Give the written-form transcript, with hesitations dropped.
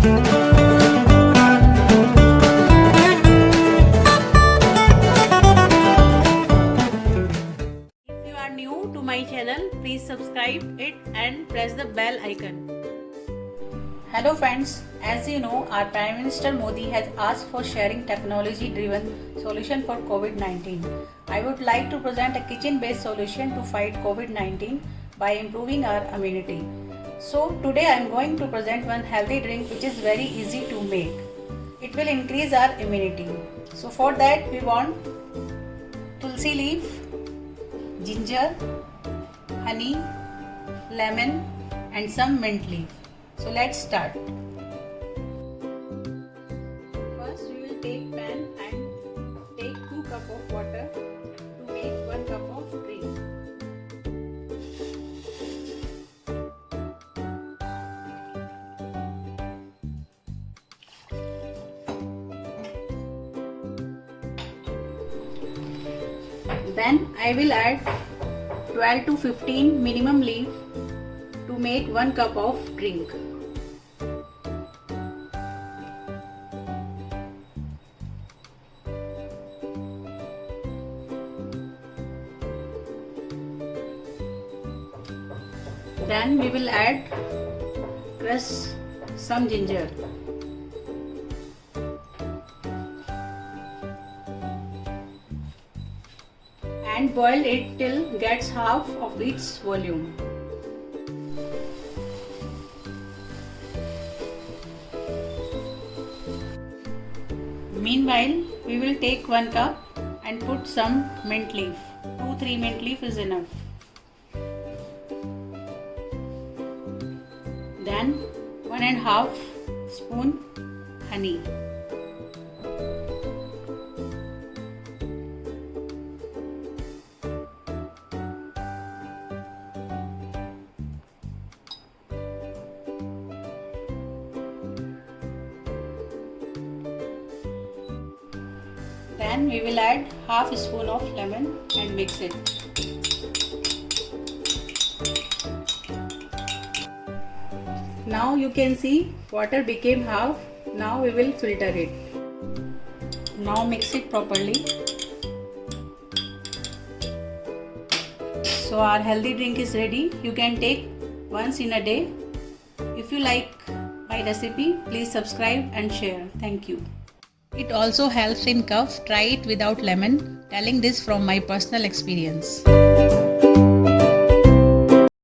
If you are new to my channel, please subscribe it and press the bell icon. Hello friends, as you know, our Prime Minister Modi has asked for sharing technology-driven solution for COVID-19. I would like to present a kitchen-based solution to fight COVID-19 by improving our immunity. So today I am going to present one healthy drink which is very easy to make. It will increase our immunity. So for that we want tulsi leaf, ginger, honey, lemon and some mint leaf. So let's start. First we will take pan and take 2 cups of water to make 1 cup of drink. Then I will add 12 to 15 minimum leaf to make 1 cup of drink. Then we will add crush some ginger. And boil it till gets half of its volume. Meanwhile, we will take 1 cup and put some mint leaf. 2-3 mint leaf is enough. Then 1.5 spoon honey. Then we will add half a spoon of lemon and mix it. Now you can see water became half. Now we will filter it. Now mix it properly. So our healthy drink is ready. You can take once in a day. If you like my recipe, please subscribe and share. Thank you. It also helps in cough. Try it without lemon. Telling this from my personal experience.